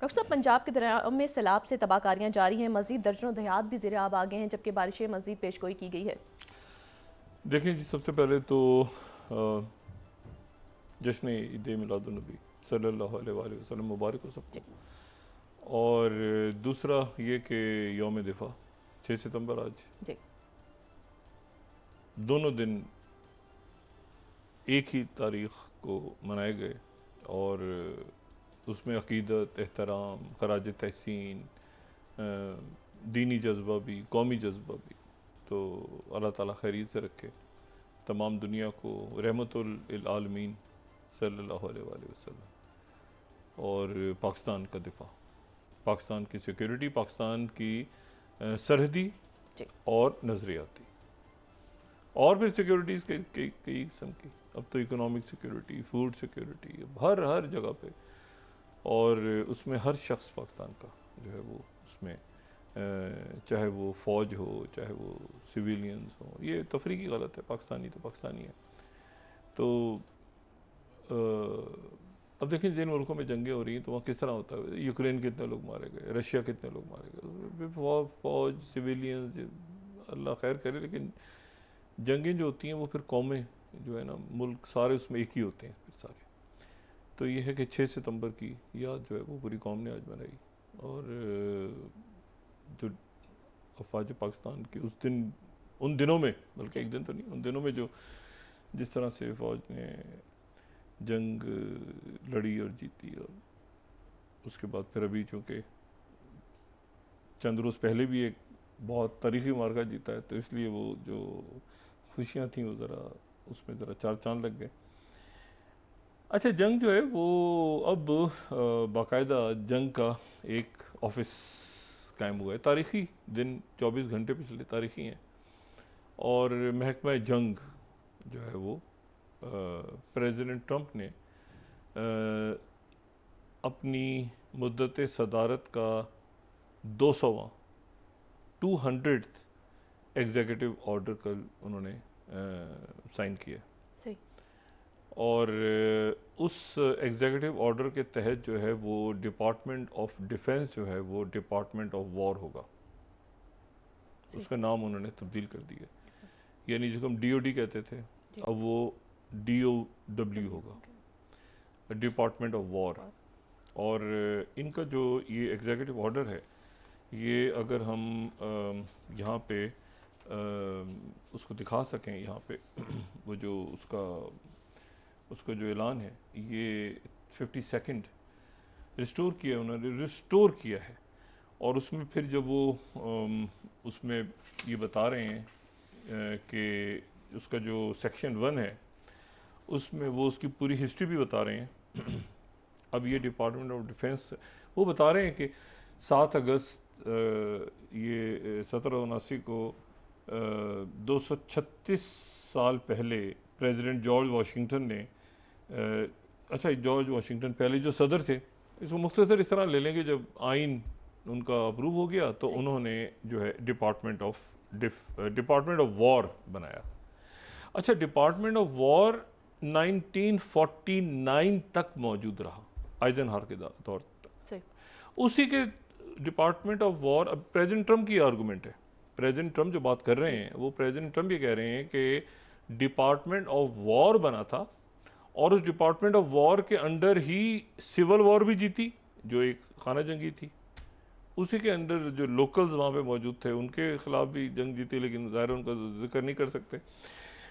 Doctor साहब, पंजाब के दरियाओं में सैलाब से तबाहकारियां जारी हैं। मजीद दर्जनों देहात भी ज़ेर आब आ गए हैं, जबकि बारिशें मजीद पेशगोई की गई है। देखें जी, सबसे पहले तो अ, जश्न ईद मिलादुन्नबी सल्लल्लाहु अलैहि वसल्लम मुबारक हो सबको। जी। और दूसरा ये कि यौम दिफा 6 सितंबर आज, जी। दोनों दिन एक ही तारीख़ को मनाए गए और उसमें अक़ीदत, एहतराम, ख़राज तहसीन, दीनी जज्बा भी, कौमी जज्बा भी। तो अल्लाह ताला खैरियत से रखे, तमाम दुनिया को रहमतुल लिल आलमीन सल्लल्लाहु अलैहि वसल्लम। और पाकिस्तान का दिफा, पाकिस्तान की सिक्योरिटी, पाकिस्तान की सरहदी जी। और नज़रियाती, और फिर सिक्योरिटीज़ के कई किस्म की। अब तो इकोनॉमिक सिक्योरिटी, फूड सिक्योरिटी, हर जगह पे। और उसमें हर शख्स पाकिस्तान का जो है वो उसमें, चाहे वो फ़ौज हो, चाहे वो सिविलियंस हो, ये तफरीकी गलत है, पाकिस्तानी तो पाकिस्तानी है। तो अब देखिए, जिन मुल्कों में जंगें हो रही हैं तो वहाँ किस तरह होता है। यूक्रेन कितने लोग मारे गए, रशिया कितने लोग मारे गए, फ़ौज, सिविलियंस, अल्लाह खैर करे। लेकिन जंगें जो होती हैं वो फिर कौमें जो है ना, मुल्क सारे उसमें एक ही होते हैं फिर सारे। तो ये है कि 6 सितंबर की याद जो है वो पूरी कौम ने आज मनाई। और जो अफवाज पाकिस्तान की उस दिन, उन दिनों में, बल्कि एक दिन तो नहीं, उन दिनों में जो जिस तरह से फ़ौज ने जंग लड़ी और जीती, और उसके बाद फिर अभी चूँकि चंद रोज़ पहले भी एक बहुत तारीख़ी मार्का जीता है, तो इसलिए वो जो खुशियाँ थीं वो ज़रा उसमें ज़रा चार चांद लग गए। अच्छा, जंग जो है वो अब बाकायदा जंग का एक ऑफिस कायम हुआ है। तारीख़ी दिन, 24 घंटे पिछले तारीख़ी हैं। और महकमा जंग जो है वो प्रेसिडेंट ट्रंप ने अपनी मुद्दत सदारत का 200वां 200th एग्जीक्यूटिव ऑर्डर कल उन्होंने साइन किया। सही। और उस एग्जीक्यूटिव ऑर्डर के तहत जो है वो डिपार्टमेंट ऑफ डिफेंस जो है वो डिपार्टमेंट ऑफ वॉर होगा। उसका नाम उन्होंने तब्दील कर दिया, यानी जिसको हम डीओडी कहते थे, अब वो डीओडब्ल्यू होगा, डिपार्टमेंट ऑफ वॉर। और इनका जो ये एग्जीक्यूटिव ऑर्डर है, ये अगर हम यहाँ पे उसको दिखा सकें, यहाँ पे वो जो उसका जो ऐलान है, ये 52nd रिस्टोर किया, उन्होंने रिस्टोर किया है। और उसमें फिर जब वो उसमें ये बता रहे हैं कि उसका जो सेक्शन 1 है, उसमें वो उसकी पूरी हिस्ट्री भी बता रहे हैं। अब ये डिपार्टमेंट ऑफ डिफेंस वो बता रहे हैं कि 7 अगस्त ये 1779 को 236 साल पहले प्रेसिडेंट जॉर्ज वाशिंगटन ने, अच्छा, जॉर्ज वाशिंगटन पहले जो सदर थे, इसको मुख्तसर इस तरह ले लेंगे, जब आइन उनका अप्रूव हो गया तो उन्होंने जो है डिपार्टमेंट ऑफ वॉर बनाया। अच्छा, डिपार्टमेंट ऑफ वॉर 1949 तक मौजूद रहा, आइजनहावर के दौर तक। उसी के डिपार्टमेंट ऑफ वॉर, अब प्रेसिडेंट ट्रंप की आर्गूमेंट है, प्रेसिडेंट ट्रंप जो बात कर रहे हैं वो प्रेसिडेंट ट्रंप ये कह रहे हैं कि डिपार्टमेंट ऑफ वॉर बना था, और उस डिपार्टमेंट ऑफ वॉर के अंडर ही सिविल वॉर भी जीती, जो एक खाना जंगी थी। उसी के अंडर जो लोकल्स वहाँ पे मौजूद थे उनके ख़िलाफ़ भी जंग जीती, लेकिन ज़ाहिर उनका जिक्र नहीं कर सकते।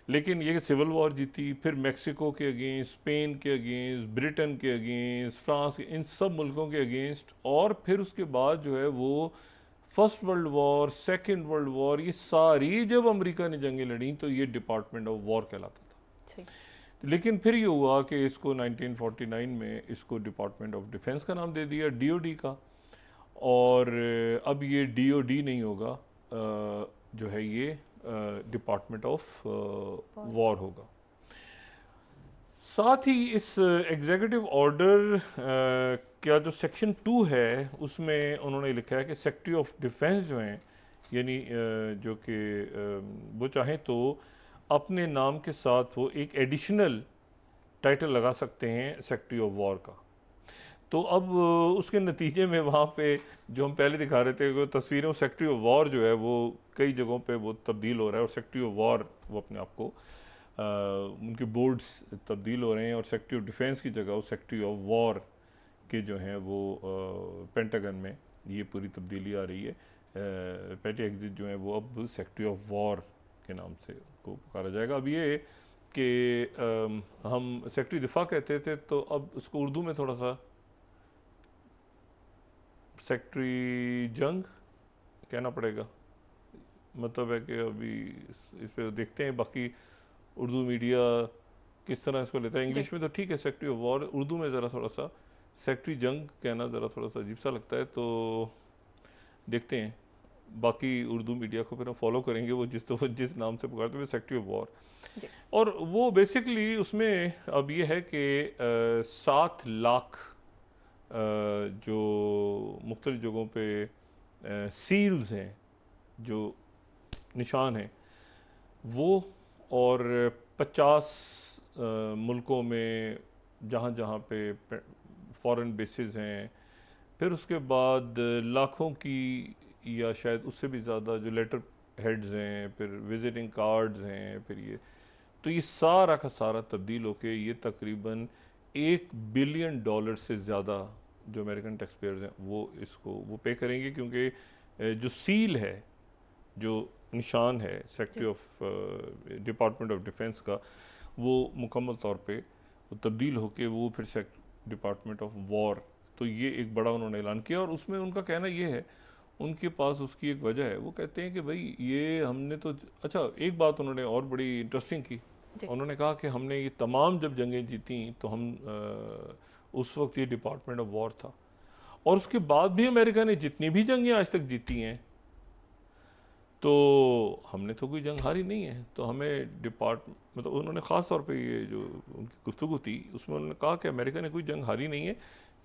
लेकिन ये सिविल वॉर जीती, फिर मैक्सिको के अगेंस्ट, स्पेन के अगेंस्ट, ब्रिटेन के अगेंस्ट, फ्रांस के, इन सब मुल्कों के अगेंस्ट। और फिर उसके बाद जो है वो first world war, second world war, ये सारी जब अमेरिका ने जंगें लड़ी तो ये डिपार्टमेंट ऑफ वॉर कहलाता था। लेकिन फिर ये हुआ कि इसको 1949 में इसको डिपार्टमेंट ऑफ डिफेंस का नाम दे दिया, डीओडी का। और अब ये डीओडी नहीं होगा, जो है ये डिपार्टमेंट ऑफ वॉर होगा। साथ ही इस एग्जीक्यूटिव ऑर्डर का जो सेक्शन 2 है उसमें उन्होंने लिखा है कि सेक्रेटरी ऑफ डिफेंस जो हैं, यानी जो कि वो चाहें तो अपने नाम के साथ वो एक एडिशनल टाइटल लगा सकते हैं सेक्रेटरी ऑफ वॉर का। तो अब उसके नतीजे में वहाँ पे जो हम पहले दिखा रहे थे वो तस्वीरें, सेक्रेटरी ऑफ वॉर जो है वो कई जगहों पे वो तब्दील हो रहा है, और सेक्रेटरी ऑफ वॉर वो अपने आप को उनके बोर्ड्स तब्दील हो रहे हैं, और सेक्रेटरी ऑफ डिफेंस की जगह वो सेक्रेटरी ऑफ वॉर के जो हैं वो पेंटागन में ये पूरी तब्दीली आ रही है। पेटी एग्जिट जो है वो अब सेक्रेटरी ऑफ वॉर के नाम से को पुकारा जाएगा। अब ये कि हम सेक्रेटरी दिफा कहते थे, तो अब उसको उर्दू में थोड़ा सा सेक्रेटरी जंग कहना पड़ेगा। मतलब है कि अभी इस पे देखते हैं बाकी उर्दू मीडिया किस तरह इसको लेता है। जी। इंग्लिश में तो ठीक है सेक्रेटरी ऑफ वॉर, उर्दू में ज़रा थोड़ा सा सेक्रेटरी जंग कहना ज़रा थोड़ा सा अजीब सा लगता है, तो देखते हैं। बाकी उर्दू मीडिया को फिर हम फॉलो करेंगे, वो जिस नाम से पुकारते हैं सेक्रेटरी ऑफ वॉर। जी। और वो बेसिकली उसमें अब ये है कि 7 लाख जो मुख्तलिफ जगहों पे सील्स हैं, जो निशान हैं वो, और 50 मुल्कों में जहाँ जहाँ पे फॉरेन बेसिस हैं, फिर उसके बाद लाखों की या शायद उससे भी ज़्यादा जो लेटर हेड्स हैं, फिर विजिटिंग कार्ड्स हैं, फिर ये सारा का सारा तब्दील होके ये तकरीबन $1 बिलियन से ज़्यादा जो अमेरिकन टैक्स पेयर्स हैं वो पे करेंगे, क्योंकि जो सील है, जो निशान है secretary of department of defence का, वो मुकम्मल तौर पे वो तब्दील होके वो फिर डिपार्टमेंट ऑफ वॉर, तो ये एक बड़ा उन्होंने ऐलान किया। और उसमें उनका कहना ये है, उनके पास उसकी एक वजह है, वो कहते हैं कि भाई ये हमने तो अच्छा, एक बात उन्होंने और बड़ी इंटरेस्टिंग की, उन्होंने कहा कि हमने ये तमाम जब जंगें जीती तो हम उस वक्त ये डिपार्टमेंट ऑफ वॉर था, और उसके बाद भी अमेरिका ने जितनी भी जंगें आज तक जीती हैं तो हमने तो कोई जंग हारी नहीं है, तो हमें मतलब उन्होंने ख़ास तौर पे ये जो उनकी गुफ्तगू थी उसमें उन्होंने कहा कि अमेरिका ने कोई जंग हारी नहीं है,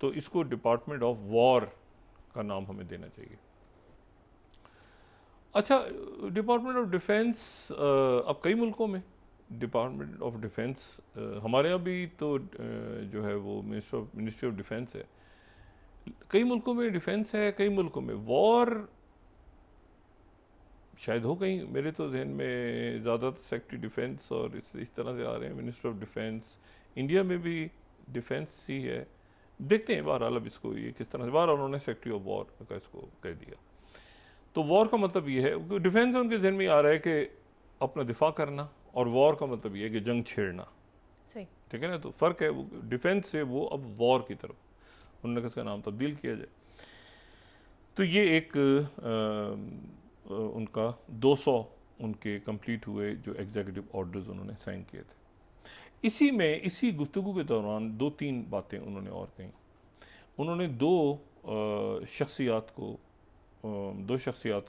तो इसको डिपार्टमेंट ऑफ वॉर का नाम हमें देना चाहिए। अच्छा, डिपार्टमेंट ऑफ डिफेंस अब कई मुल्कों में डिपार्टमेंट ऑफ डिफेंस, हमारे यहाँ भी तो जो है वो मिनिस्ट्री ऑफ डिफेंस है, कई मुल्कों में डिफेंस है, कई मुल्कों में वॉर शायद हो। कहीं मेरे तो जहन में ज़्यादातर सेक्रेटरी डिफेंस और इस तरह से आ रहे हैं, मिनिस्टर ऑफ डिफेंस। इंडिया में भी डिफेंस ही है, देखते हैं बहरहाल अब इसको ये किस तरह से। बहरहाल उन्होंने सेक्रेटरी ऑफ वॉर का इसको कह दिया। तो वॉर का मतलब ये है, डिफेंस उनके जहन में आ रहा है कि अपना दिफा करना, और वॉर का मतलब ये है कि जंग छेड़ना। सही। ठीक है ना, तो फ़र्क है, वो डिफेंस से वो अब वॉर की तरफ उन्होंने इसका नाम तब्दील किया जाए। तो ये एक उनका 200 उनके कंप्लीट हुए जो एग्जीक्यूटिव ऑर्डर्स उन्होंने साइन किए थे। इसी गुफ्तगू के दौरान 2-3 बातें उन्होंने और कहीं। उन्होंने दो शख्सियात को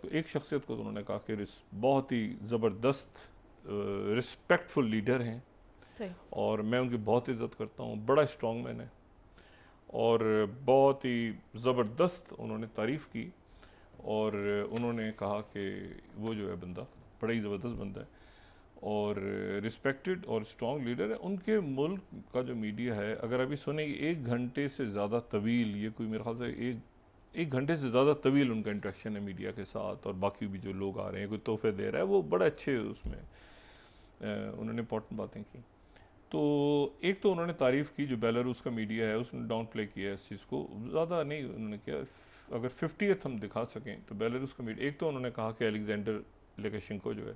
एक शख्सियत को तो उन्होंने कहा कि बहुत ही ज़बरदस्त रिस्पेक्टफुल लीडर हैं, और मैं उनकी बहुत इज़्ज़त करता हूँ, बड़ा स्ट्रॉन्ग मैन है, और बहुत ही ज़बरदस्त उन्होंने तारीफ़ की, और उन्होंने कहा कि वो जो है बंदा बड़ा ही ज़बरदस्त बंदा है, और रिस्पेक्टेड और स्ट्रॉन्ग लीडर है। उनके मुल्क का जो मीडिया है, अगर अभी सुने 1 घंटे से ज़्यादा तवील, ये कोई मेरे ख्याल से एक घंटे से ज़्यादा तवील उनका इंटरेक्शन है मीडिया के साथ, और बाकी भी जो लोग आ रहे हैं, कोई तोहफे दे रहा है, वो बड़ा अच्छे उसमें उन्होंने इंपॉर्टेंट बातें की। तो एक तो उन्होंने तारीफ़ की, जो बेलारूस का मीडिया है उसने डाउन प्ले किया इस चीज़ को, ज़्यादा नहीं उन्होंने किया। अगर 50th हम दिखा सकें तो बेलारूस का मीडिया, एक तो उन्होंने कहा कि अलेक्जेंडर लुकाशेंको जो है,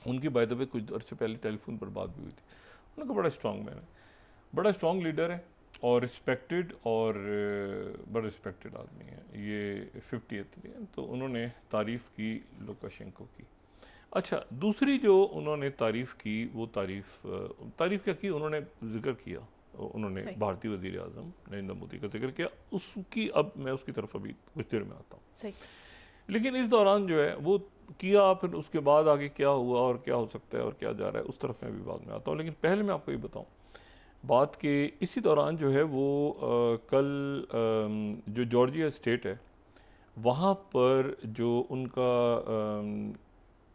उनकी बाय द वे कुछ अर्से पहले टेलीफोन पर बात भी हुई थी। उनका बड़ा स्ट्रॉन्ग मैन है, बड़ा स्ट्रॉन्ग लीडर है, और रिस्पेक्टेड, और बड़ा रिस्पेक्टेड आदमी है, ये 50th में। तो उन्होंने तारीफ़ की लुकाशेंको की। अच्छा, दूसरी जो उन्होंने तारीफ़ की, वो तारीफ़ क्या की, उन्होंने जिक्र किया, उन्होंने भारतीय वज़ीर आज़म नरेंद्र मोदी का जिक्र किया। उसकी अब मैं उसकी तरफ अभी कुछ देर में आता हूँ, लेकिन इस दौरान जो है वो किया, फिर उसके बाद आगे क्या हुआ और क्या हो सकता है और क्या जा रहा है, उस तरफ मैं भी बाद में आता हूँ। लेकिन पहले मैं आपको ये बताऊँ बात के, इसी दौरान जो है वो कल जो जॉर्जिया स्टेट है, वहाँ पर जो उनका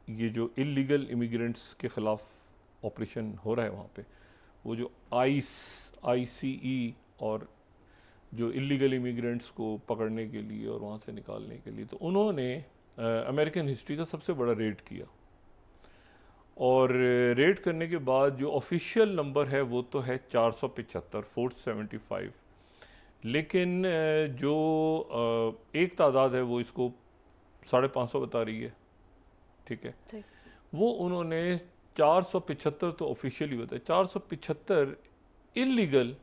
ये जो इलीगल इमिग्रेंट्स के ख़िलाफ़ ऑपरेशन हो रहा है वहाँ पे, वो जो ICE और जो इलीगल इमिग्रेंट्स को पकड़ने के लिए और वहाँ से निकालने के लिए। तो उन्होंने अमेरिकन हिस्ट्री का सबसे बड़ा रेड किया, और रेड करने के बाद जो ऑफिशियल नंबर है वो तो है 475, 475, लेकिन जो एक तादाद है वो इसको 550 बता रही है, ठीक है। ठीक। वो उन्होंने 475 तो ऑफिशियली बताया, 475 इलीगल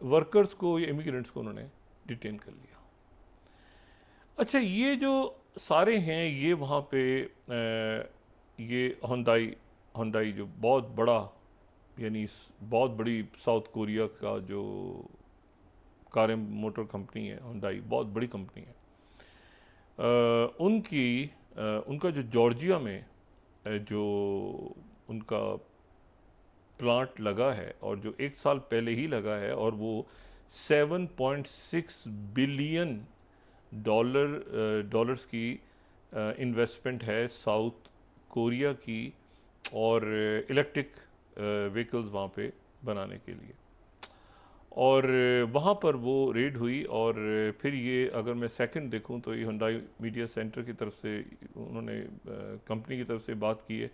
वर्कर्स को या इमिग्रेंट्स को उन्होंने डिटेन कर लिया। अच्छा, ये जो सारे हैं ये वहाँ पे ये हुंडई जो बहुत बड़ा, यानी बहुत बड़ी साउथ कोरिया का जो कार मोटर कंपनी है, हुंडई बहुत बड़ी कंपनी है। उनका जो जॉर्जिया में जो उनका प्लांट लगा है, और जो 1 साल पहले ही लगा है, और वो 7.6 बिलियन डॉलर्स की इन्वेस्टमेंट है साउथ कोरिया की, और इलेक्ट्रिक व्हीकल्स वहाँ पे बनाने के लिए। और वहाँ पर वो रेड हुई, और फिर ये अगर मैं सेकंड देखूँ तो ये हुंडई मीडिया सेंटर की तरफ से उन्होंने कंपनी की तरफ से बात की है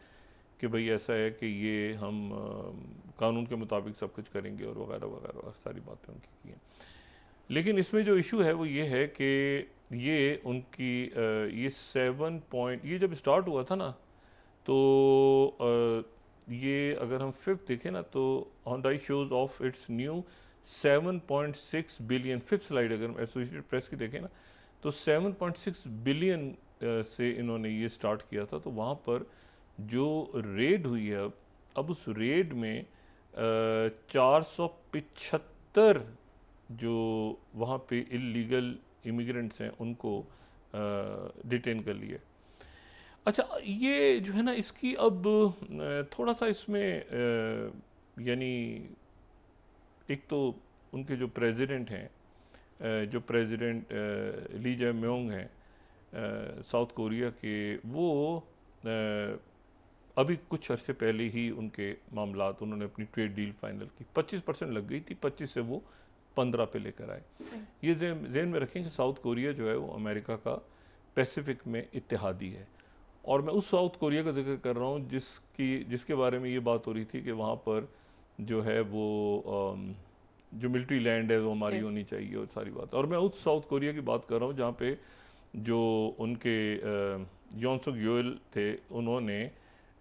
कि भाई ऐसा है कि ये हम कानून के मुताबिक सब कुछ करेंगे और वगैरह वगैरह सारी बातें उनकी की हैं। लेकिन इसमें जो इशू है वो ये है कि ये उनकी ये 7 पॉइंट, ये जब स्टार्ट हुआ था ना, तो ये अगर हम फिफ्थ देखें ना, तो Hyundai shows of its new 7.6 billion, fifth slide अगर एसोसिएटेड प्रेस की देखें ना, तो 7.6 बिलियन से इन्होंने ये स्टार्ट किया था। तो वहाँ पर जो रेड हुई है, अब उस रेड में 475 जो वहाँ पे इलीगल इमिग्रेंट्स हैं उनको डिटेन कर लिए। अच्छा, ये जो है ना, इसकी अब थोड़ा सा इसमें यानी एक तो उनके जो प्रेसिडेंट हैं, जो प्रेसिडेंट ली जे म्योंग हैं साउथ कोरिया के, वो अभी कुछ अर्से पहले ही उनके मामलात, उन्होंने अपनी ट्रेड डील फाइनल की, 25% लग गई थी, 25 से वो 15 पे लेकर आए। ये ज़हन में रखें कि साउथ कोरिया जो है वो अमेरिका का पैसिफिक में इत्तेहादी है, और मैं उस साउथ कोरिया का जिक्र कर रहा हूँ जिसके बारे में ये बात हो रही थी कि वहाँ पर जो है वो जो मिलिट्री लैंड है वो हमारी होनी चाहिए और सारी बात। और मैं उस साउथ कोरिया की बात कर रहा हूँ जहाँ पे जो उनके योन सुक योल थे, उन्होंने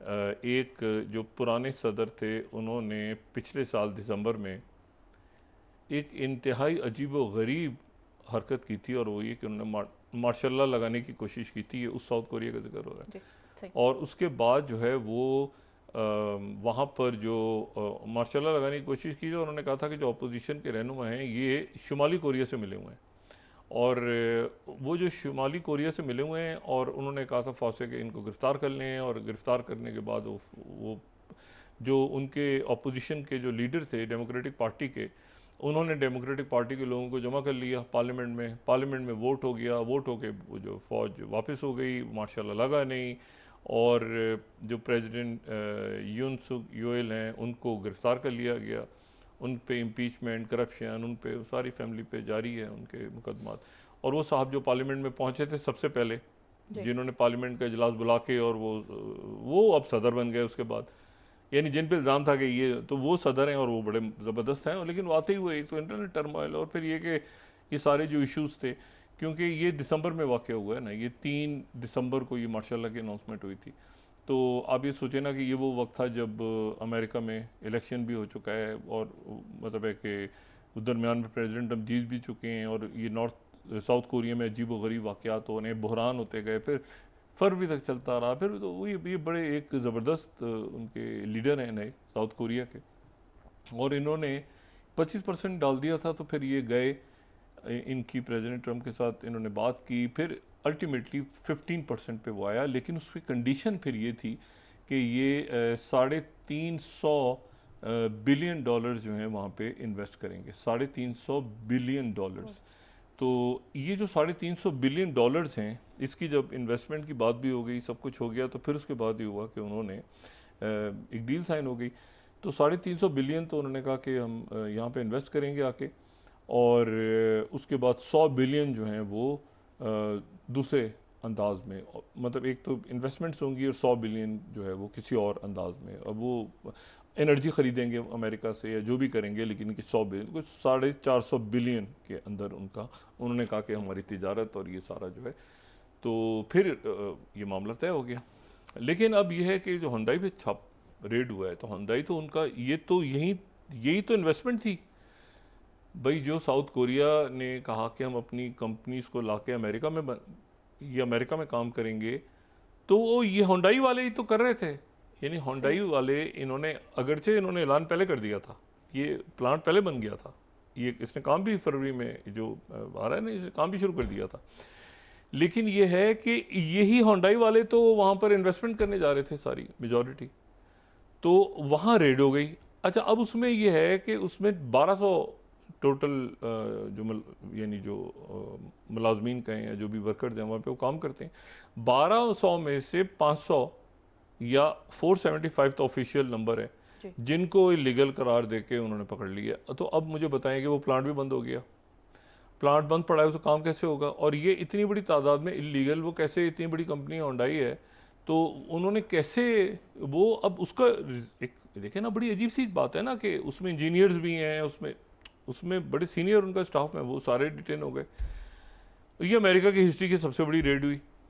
एक जो पुराने सदर थे, उन्होंने पिछले साल दिसंबर में एक इंतहाई अजीब व गरीब हरकत की थी, और वो ये कि उन्होंने मार्शल लॉ लगाने की कोशिश की थी। ये उस साउथ कोरिया का जिक्र हो रहा है। और उसके बाद जो है वो वहाँ पर जो मार्शल लॉ लगाने की कोशिश की, और उन्होंने कहा था कि जो अपोजिशन के रहनुमा हैं ये शुमाली कोरिया से मिले हुए हैं, और वो जो शुमाली कोरिया से मिले हुए हैं, और उन्होंने कहा था फौज से कि इनको गिरफ़्तार कर लें, और गिरफ़्तार करने के बाद वो जो उनके अपोजिशन के जो लीडर थे डेमोक्रेटिक पार्टी के, उन्होंने डेमोक्रेटिक पार्टी के लोगों को जमा कर लिया पार्लियामेंट में वोट हो गया, वोट हो के वो जो फ़ौज वापस हो गई, मार्शल लॉ लगा नहीं, और जो प्रेसिडेंट यून सुक योल हैं उनको गिरफ़्तार कर लिया गया, उन पे इम्पीचमेंट, करप्शन, उन पे सारी फैमिली पे जारी है उनके मुकदमात। और वो साहब जो पार्लियामेंट में पहुंचे थे सबसे पहले, जिन्होंने पार्लियामेंट का इजलास बुला के, और वो अब सदर बन गए उसके बाद, यानी जिन पे इल्ज़ाम था कि ये तो वो सदर हैं और वो बड़े ज़बरदस्त हैं। लेकिन वाकई वो एक तो इंटरनल टर्मोइल, और फिर ये कि ये सारे जो इश्यूज़ थे, क्योंकि ये दिसंबर में वाक़ हुआ है ना, ये 3 दिसंबर को ये मार्शल लॉ की अनाउंसमेंट हुई थी। तो आप ये सोचें ना कि ये वो वक्त था जब अमेरिका में इलेक्शन भी हो चुका है, और मतलब है कि दरमियान में प्रेसिडेंट अब जीत भी चुके हैं, और ये साउथ कोरिया में अजीब व गरीब वाक़यात हो रहे, बहरान होते गए, फिर फरवरी तक चलता रहा। फिर तो वो ये बड़े एक ज़बरदस्त उनके लीडर हैं नए साउथ कोरिया के, और इन्होंने 25% डाल दिया था। तो फिर ये गए, इनकी प्रेसिडेंट ट्रम्प के साथ इन्होंने बात की, फिर अल्टीमेटली 15% पे वो आया। लेकिन उसकी कंडीशन फिर ये थी कि ये 350 बिलियन डॉलर्स जो हैं वहाँ पे इन्वेस्ट करेंगे, 350 बिलियन डॉलर्स। तो ये जो 350 बिलियन डॉलर्स हैं, इसकी जब इन्वेस्टमेंट की बात भी हो गई, सब कुछ हो गया, तो फिर उसके बाद ये हुआ कि उन्होंने एक डील साइन हो गई। तो 350 बिलियन तो उन्होंने कहा कि हम यहाँ पे इन्वेस्ट करेंगे आके, और उसके बाद 100 बिलियन जो हैं वो दूसरे अंदाज में, मतलब एक तो इन्वेस्टमेंट्स होंगी और 100 बिलियन जो है वो किसी और अंदाज में। अब वो एनर्जी ख़रीदेंगे अमेरिका से या जो भी करेंगे, लेकिन कि 100 बिलियन, कुछ 450 बिलियन के अंदर उन्होंने कहा कि हमारी तिजारत और ये सारा जो है, तो फिर ये मामला तय हो गया। लेकिन अब ये है कि जो हुंडई पे छाप रेड हुआ है, तो हुंडई तो उनका यही तो इन्वेस्टमेंट थी भाई। जो साउथ कोरिया ने कहा कि हम अपनी कंपनीज को लाके अमेरिका में ये अमेरिका में काम करेंगे, तो वो ये हुंडई वाले ही तो कर रहे थे। यानी हुंडई वाले अगरचे इन्होंने ऐलान पहले कर दिया था, ये प्लांट पहले बन गया था, ये इसने काम भी फरवरी में जो आ रहा है ना, इसने काम भी शुरू कर दिया था। लेकिन ये है कि यही हुंडई वाले तो वहाँ पर इन्वेस्टमेंट करने जा रहे थे, सारी मेजॉरिटी, तो वहाँ रेड हो गई। अच्छा, अब उसमें ये है कि उसमें 1200 टोटल यानी जो मुलाजमीन कहें या जो भी वर्कर्स हैं वहाँ पे वो काम करते हैं, 1200 में से 500 या 475 तो ऑफिशियल नंबर है जिनको इलीगल करार देके उन्होंने पकड़ लिया। तो अब मुझे बताएं कि वो प्लांट भी बंद हो गया, प्लांट बंद पड़ा है, उसका काम कैसे होगा? और ये इतनी बड़ी तादाद में इलीगल, वो कैसे, इतनी बड़ी कंपनी हुंडई है तो उन्होंने कैसे वो, अब उसका एक देखे ना, बड़ी अजीब सी बात है ना कि उसमें इंजीनियर्स भी हैं, उसमें बड़े सीनियर उनका स्टाफ है, वो सारे डिटेन हो गए। ये अमेरिका की हिस्ट्री की सबसे बड़ी रेड हुई।